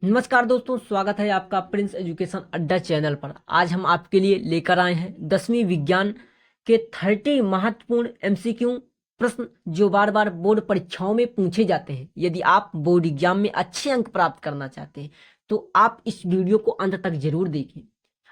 नमस्कार दोस्तों, स्वागत है आपका प्रिंस एजुकेशन अड्डा चैनल पर। आज हम आपके लिए लेकर आए हैं 10वीं विज्ञान के 30 महत्वपूर्ण एमसीक्यू प्रश्न जो बार बार बोर्ड परीक्षाओं में पूछे जाते हैं। यदि आप बोर्ड एग्जाम में अच्छे अंक प्राप्त करना चाहते हैं तो आप इस वीडियो को अंत तक जरूर देखें।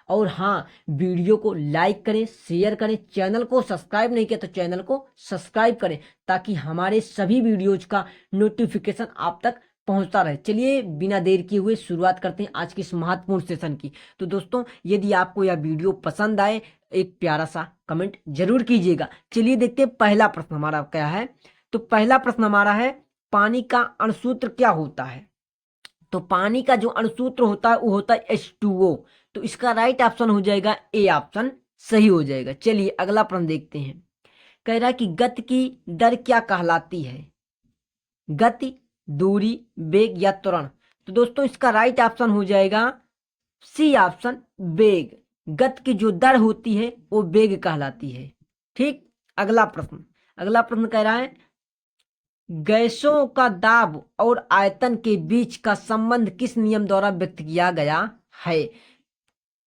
और हाँ, वीडियो को लाइक करें, शेयर करें, चैनल को सब्सक्राइब नहीं किया तो चैनल को सब्सक्राइब करें ताकि हमारे सभी वीडियोज का नोटिफिकेशन आप तक पहुंचता रहे। चलिए बिना देर किए हुए शुरुआत करते हैं आज की इस महत्वपूर्ण सेशन की। तो दोस्तों, यदि आपको यह वीडियो पसंद आए एक प्यारा सा कमेंट जरूर कीजिएगा। चलिए देखते हैं पहला प्रश्न हमारा क्या है। तो पहला प्रश्न हमारा है, पानी का अणुसूत्र क्या होता है? तो पानी का जो अणुसूत्र होता है वो होता है H2O। तो इसका राइट ऑप्शन हो जाएगा ए ऑप्शन, सही हो जाएगा। चलिए अगला प्रश्न देखते हैं। कह रहा है कि गति की दर क्या कहलाती है? गति, दूरी, वेग या त्वरण? तो दोस्तों इसका राइट ऑप्शन हो जाएगा सी ऑप्शन, वेग। गति की जो दर होती है वो वेग कहलाती है। ठीक। अगला प्रश्न कह रहा है, गैसों का दाब और आयतन के बीच का संबंध किस नियम द्वारा व्यक्त किया गया है?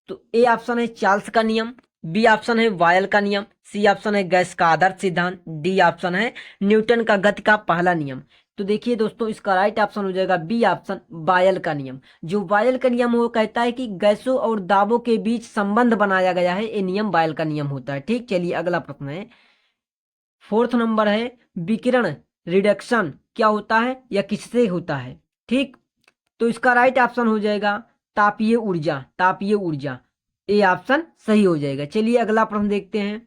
तो ए ऑप्शन है चार्ल्स का नियम, बी ऑप्शन है वायल का नियम, सी ऑप्शन है गैस का आदर्श सिद्धांत, डी ऑप्शन है न्यूटन का गति का पहला नियम। तो देखिए दोस्तों, इसका राइट ऑप्शन हो जाएगा बी ऑप्शन, वायल का नियम। जो वायल का नियम वो कहता है कि गैसों और दाबों के बीच संबंध बनाया गया है, ये नियम वायल का नियम होता है। ठीक। चलिए अगला प्रश्न है, फोर्थ नंबर है, विकिरण रिडक्शन क्या होता है या किससे होता है? ठीक। तो इसका राइट ऑप्शन हो जाएगा तापीय ऊर्जा, तापीय ऊर्जा। ए ऑप्शन सही हो जाएगा। चलिए अगला प्रश्न देखते हैं।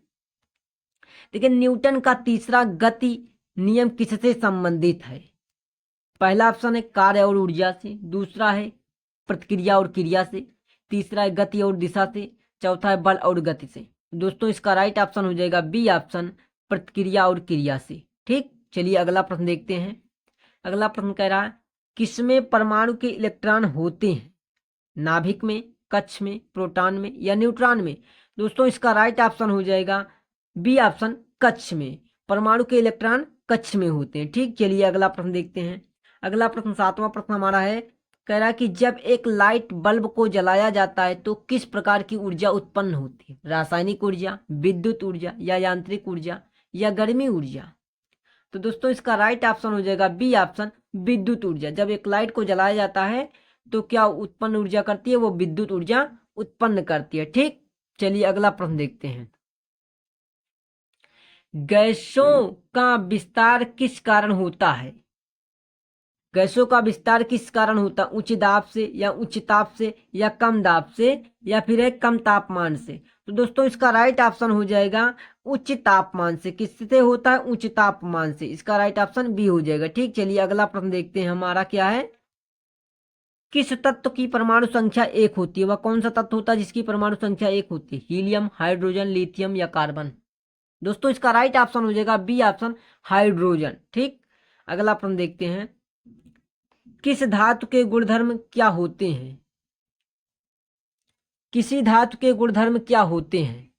देखिए, न्यूटन का तीसरा गति नियम किससे संबंधित है? पहला ऑप्शन है कार्य और ऊर्जा से, दूसरा है प्रतिक्रिया और क्रिया से, तीसरा है गति और दिशा से, चौथा है बल और गति से। दोस्तों इसका राइट ऑप्शन हो जाएगा बी ऑप्शन, प्रतिक्रिया और क्रिया से। ठीक। चलिए अगला प्रश्न देखते हैं। अगला प्रश्न कह रहा है, किसमें परमाणु के इलेक्ट्रॉन होते हैं? नाभिक में, कक्ष में, प्रोटॉन में या न्यूट्रॉन में? दोस्तों इसका राइट ऑप्शन हो जाएगा बी ऑप्शन, कक्ष में। परमाणु के इलेक्ट्रॉन कक्ष में होते हैं। ठीक। चलिए अगला प्रश्न देखते हैं। अगला प्रश्न, सातवां प्रश्न हमारा है, कह रहा है कि जब एक लाइट बल्ब को जलाया जाता है तो किस प्रकार की ऊर्जा उत्पन्न होती है? रासायनिक ऊर्जा, विद्युत ऊर्जा या यांत्रिक ऊर्जा या गर्मी ऊर्जा? तो दोस्तों इसका राइट ऑप्शन हो जाएगा बी ऑप्शन, विद्युत ऊर्जा। जब एक लाइट को जलाया जाता है तो क्या उत्पन्न ऊर्जा करती है? वो विद्युत ऊर्जा उत्पन्न करती है। ठीक। चलिए अगला प्रश्न देखते हैं। गैसों का विस्तार किस कारण होता है? गैसों का विस्तार किस कारण होता है? उच्च दाब से या उच्च ताप से या कम दाब से या फिर है कम तापमान से? तो दोस्तों इसका राइट ऑप्शन हो जाएगा उच्च तापमान से। किससे होता है? उच्च तापमान से। इसका राइट ऑप्शन बी हो जाएगा। ठीक। चलिए अगला प्रश्न देखते हैं, हमारा क्या है, किस तत्व की परमाणु संख्या एक होती है? वह कौन सा तत्व होता है जिसकी परमाणु संख्या एक होती है? हीलियम, हाइड्रोजन, लिथियम या कार्बन? दोस्तों इसका राइट ऑप्शन हो जाएगा बी ऑप्शन, हाइड्रोजन। ठीक। अगला प्रश्न देखते हैं, किस धातु के गुणधर्म क्या होते हैं? किसी धातु के गुणधर्म क्या होते हैं?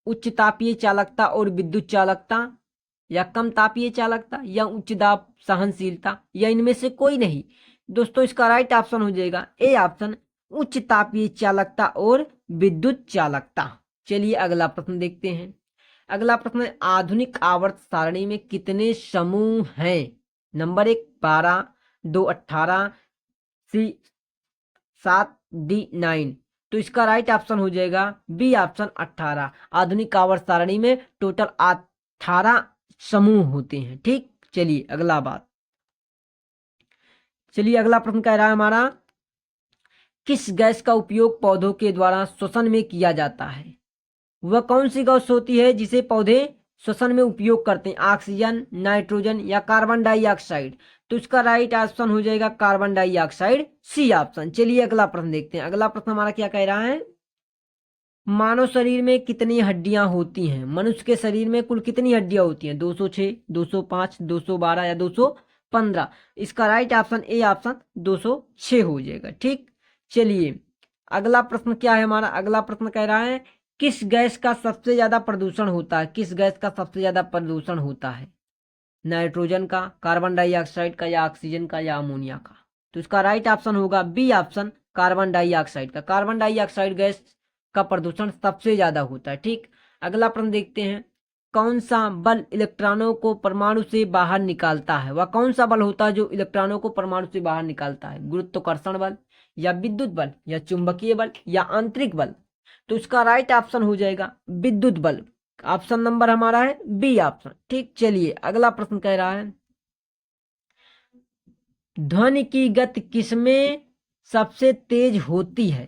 उच्च तापीय चालकता और विद्युत चालकता या कम तापीय चालकता या उच्च दाब सहनशीलता या इनमें से कोई नहीं? दोस्तों इसका राइट ऑप्शन हो जाएगा ए ऑप्शन, उच्च तापीय चालकता और विद्युत चालकता। चलिए अगला प्रश्न देखते हैं। अगला प्रश्न है, आधुनिक आवर्त सारणी में कितने समूह हैं? नंबर 1 12, 2 18, सी 7, डी 9। तो इसका राइट ऑप्शन हो जाएगा बी ऑप्शन, 18। आधुनिक आवर्त सारणी में टोटल 18 समूह होते हैं। ठीक। चलिए अगला प्रश्न कह रहा है हमारा, किस गैस का उपयोग पौधों के द्वारा श्वसन में किया जाता है? वह कौन सी गैस होती है जिसे पौधे श्वसन में उपयोग करते हैं? ऑक्सीजन, नाइट्रोजन या कार्बन डाइऑक्साइड? तो इसका राइट ऑप्शन हो जाएगा कार्बन डाइऑक्साइड, सी ऑप्शन। चलिए अगला प्रश्न देखते हैं। अगला प्रश्न हमारा क्या कह रहा है, मानव शरीर में कितनी हड्डियां होती हैं? मनुष्य के शरीर में कुल कितनी हड्डियां होती हैं? 206, 205, 212 या 215? इसका राइट ऑप्शन ए ऑप्शन, 206 हो जाएगा। ठीक। चलिए अगला प्रश्न क्या है हमारा। अगला प्रश्न कह रहा है, किस गैस का सबसे ज्यादा प्रदूषण होता है? किस गैस का सबसे ज्यादा प्रदूषण होता है? नाइट्रोजन का, कार्बन डाइऑक्साइड का या ऑक्सीजन का या अमोनिया का? तो इसका राइट ऑप्शन होगा बी ऑप्शन, कार्बन डाइऑक्साइड का। कार्बन डाइऑक्साइड गैस का प्रदूषण सबसे ज्यादा होता है। ठीक, अगला प्रश्न देखते हैं, कौन सा बल इलेक्ट्रॉनों को परमाणु से बाहर निकालता है? वह कौन सा बल होता है जो इलेक्ट्रॉनों को परमाणु से बाहर निकालता है? गुरुत्वाकर्षण बल, या विद्युत बल, या चुंबकीय बल, या आंतरिक बल? तो इसका राइट ऑप्शन हो जाएगा विद्युत बल। ऑप्शन नंबर हमारा है बी ऑप्शन। ठीक, चलिए अगला प्रश्न कह रहा है, ध्वनि की गति किसमें सबसे तेज होती है?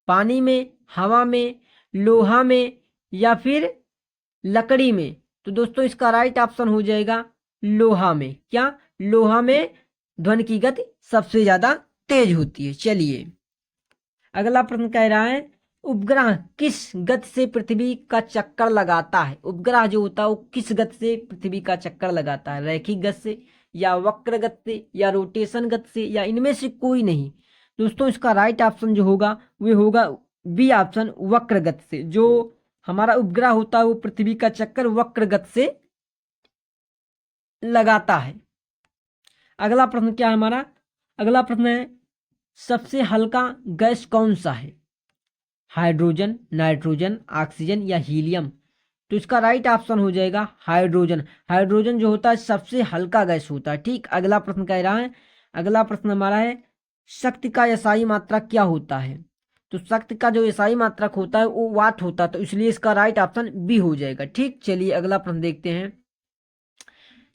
पानी में, हवा में, लोहा में, या फिर लकड़ी में? तो दोस्तों इसका राइट ऑप्शन हो जाएगा लोहा में। क्या? लोहा में ध्वनि की गति सबसे ज्यादा तेज होती है। चलिए अगला प्रश्न कह रहा है, उपग्रह किस गति से पृथ्वी का चक्कर लगाता है? उपग्रह जो होता है वो किस गति से पृथ्वी का चक्कर लगाता है? रैखिक गति से, या वक्र गति से, या रोटेशन गति से, या इनमें से कोई नहीं? दोस्तों इसका राइट ऑप्शन जो होगा वो होगा बी ऑप्शन, वक्र गति से। जो हमारा उपग्रह होता है वो पृथ्वी का चक्कर वक्र गति से लगाता है। अगला प्रश्न क्या है हमारा? अगला प्रश्न है, सबसे हल्का गैस कौन सा है? हाइड्रोजन, नाइट्रोजन, ऑक्सीजन, या हीलियम? तो इसका राइट ऑप्शन हो जाएगा हाइड्रोजन। हाइड्रोजन जो होता है सबसे हल्का गैस होता है। ठीक, अगला प्रश्न कह रहा है, अगला प्रश्न हमारा है, शक्ति का एसआई मात्रक क्या होता है? तो शक्ति का जो एसआई मात्रक होता है वो वाट होता है, तो इसलिए इसका राइट ऑप्शन बी हो जाएगा। ठीक, चलिए अगला प्रश्न देखते हैं,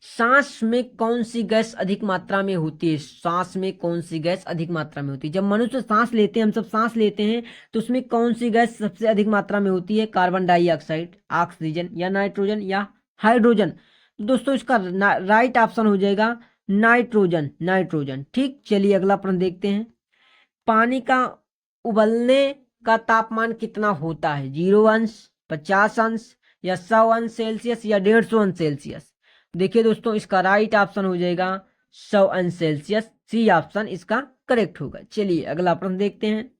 सांस में कौन सी गैस अधिक मात्रा में होती है? सांस में कौन सी गैस अधिक मात्रा में होती है? जब मनुष्य सांस लेते हैं, हम सब सांस लेते हैं, तो उसमें कौन सी गैस सबसे अधिक मात्रा में होती है? कार्बन डाइऑक्साइड, ऑक्सीजन, या नाइट्रोजन, या हाइड्रोजन? तो दोस्तों इसका राइट ऑप्शन हो जाएगा नाइट्रोजन। नाइट्रोजन। ठीक, चलिए अगला प्रश्न देखते हैं, पानी का उबलने का तापमान कितना होता है? 0 अंश, 50 अंश, या 100 अंश सेल्सियस, या 150 अंश सेल्सियस? देखिए दोस्तों इसका राइट ऑप्शन हो जाएगा 100 अंश सेल्सियस। सी ऑप्शन इसका करेक्ट होगा। चलिए अगला प्रश्न देखते हैं,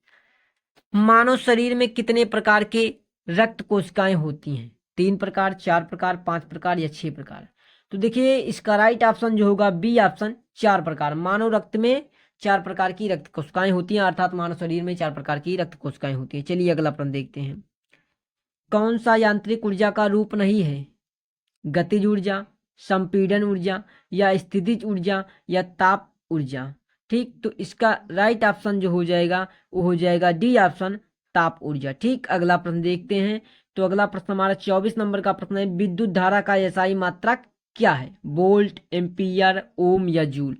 मानव शरीर में कितने प्रकार के रक्त कोशिकाएं होती हैं? 3 प्रकार, 4 प्रकार, 5 प्रकार, या 6 प्रकार? तो देखिए इसका राइट ऑप्शन जो होगा बी ऑप्शन, 4 प्रकार। मानव रक्त में 4 प्रकार की रक्त कोशिकाएं होती हैं, अर्थात मानव शरीर में 4 प्रकार की रक्त कोशिकाएं होती हैं। चलिए अगला प्रश्न देखते हैं, कौन सा यांत्रिक ऊर्जा का रूप नहीं है? गतिज ऊर्जा, संपीड़न ऊर्जा, या स्थितिज ऊर्जा, या ताप ऊर्जा? ठीक, तो इसका राइट ऑप्शन जो हो जाएगा वो हो जाएगा डी ऑप्शन, ताप ऊर्जा। ठीक, अगला प्रश्न देखते हैं, तो अगला प्रश्न हमारा 24 नंबर का प्रश्न है, विद्युत धारा का एसआई मात्रक क्या है? वोल्ट, एम्पियर, ओम, या जूल?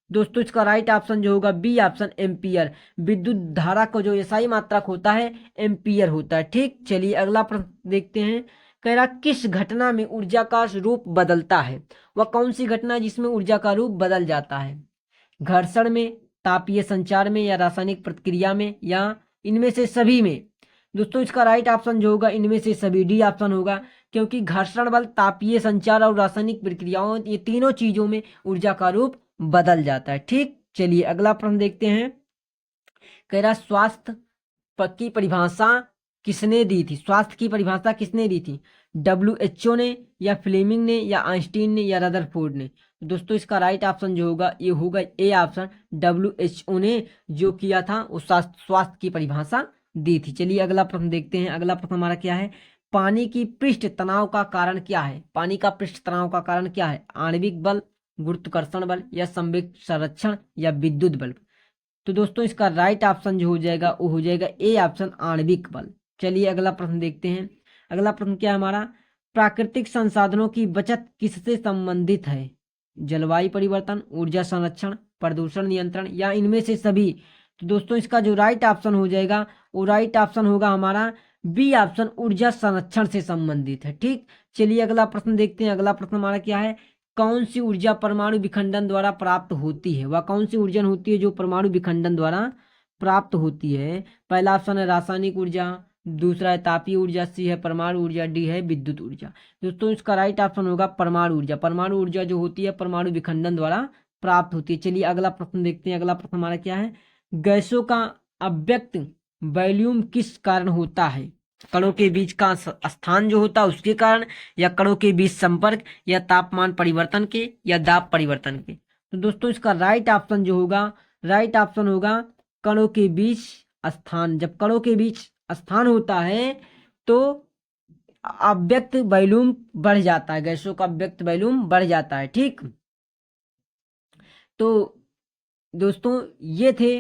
दोस्तों इसका राइट ऑप्शन जो होगा बी ऑप्शन, एम्पियर। विद्युत धारा का जो एसआई मात्रक होता है एम्पियर होता है। ठीक, चलिए अगला प्रश्न देखते हैं, कह रहा किस घटना में ऊर्जा का रूप बदलता है? वह कौन सी घटना है जिसमें ऊर्जा का रूप बदल जाता है? घर्षण में, तापीय संचार में, या रासायनिक प्रतिक्रिया में, या इनमें से सभी में? दोस्तों इसका राइट ऑप्शन जो होगा इनमें से सभी, डी ऑप्शन होगा, क्योंकि घर्षण बल, तापीय संचार और रासायनिक प्रक्रियाओं, ये तीनों चीजों में ऊर्जा का रूप बदल जाता है। ठीक, चलिए अगला प्रश्न देखते हैं, कह रहा स्वास्थ्य की परिभाषा किसने दी थी? स्वास्थ्य की परिभाषा किसने दी थी? WHO ने, या फ्लेमिंग ने, या आइंस्टीन ने, या रदरफोर्ड ने? तो दोस्तों इसका राइट ऑप्शन जो होगा ये होगा ए ऑप्शन, WHO ने जो किया था वो स्वास्थ्य की परिभाषा दी थी। चलिए अगला प्रश्न देखते हैं, अगला प्रश्न हमारा क्या है, पानी की पृष्ठ तनाव का कारण क्या है? पानी का पृष्ठ तनाव का कारण क्या है? आणविक बल, गुरुत्वाकर्षण बल, या संवेग संरक्षण, या विद्युत बल? तो दोस्तों इसका राइट ऑप्शन जो हो जाएगा वो हो जाएगा ए ऑप्शन, आणविक बल। चलिए अगला प्रश्न देखते हैं, अगला प्रश्न क्या है हमारा, प्राकृतिक संसाधनों की बचत किससे संबंधित है? जलवायु परिवर्तन, ऊर्जा संरक्षण, प्रदूषण नियंत्रण, या इनमें से सभी? तो दोस्तों इसका जो राइट ऑप्शन हो जाएगा वो राइट ऑप्शन होगा हमारा बी ऑप्शन, ऊर्जा संरक्षण से संबंधित है। ठीक, चलिए अगला प्रश्न देखते हैं, अगला प्रश्न हमारा क्या है, कौन सी ऊर्जा परमाणु विखंडन द्वारा प्राप्त होती है? वह कौन सी ऊर्जा होती है जो परमाणु विखंडन द्वारा प्राप्त होती है? पहला ऑप्शन है रासायनिक ऊर्जा, दूसरा है तापीय ऊर्जा, सी है परमाणु ऊर्जा, डी है विद्युत ऊर्जा। दोस्तों इसका राइट ऑप्शन होगा परमाणु ऊर्जा। परमाणु ऊर्जा जो होती है परमाणु विखंडन द्वारा प्राप्त होती है। चलिए अगला प्रश्न देखते हैं, अगला प्रश्न हमारा क्या है, गैसों का अव्यक्त वॉल्यूम किस कारण होता है? कणों के बीच का स्थान जो होता है उसके कारण, या कणों के बीच संपर्क, या तापमान परिवर्तन के, या दाब परिवर्तन के? तो दोस्तों इसका राइट ऑप्शन जो होगा राइट ऑप्शन होगा कणों के बीच स्थान। जब कणों के बीच स्थान होता है तो अव्यक्त वॉल्यूम बढ़ जाता है, गैसों का अव्यक्त वॉल्यूम बढ़ जाता है। ठीक, तो दोस्तों ये थे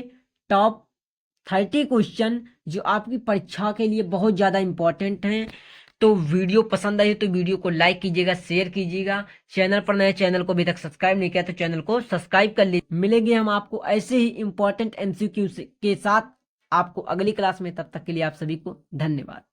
टॉप 30 क्वेश्चन जो आपकी परीक्षा के लिए बहुत ज़्यादा इंपॉर्टेंट हैं। तो वीडियो पसंद आई तो वीडियो को लाइक कीजिएगा, शेयर कीजिएगा। चैनल पर नए, चैनल को अभी तक सब्सक्राइब नहीं किया तो चैनल को सब्सक्राइब कर लीजिए। मिलेंगे हम आपको ऐसे ही इंपॉर्टेंट एमसीक्यू के साथ आपको अगली क्लास में। तब तक के लिए आप सभी को धन्यवाद।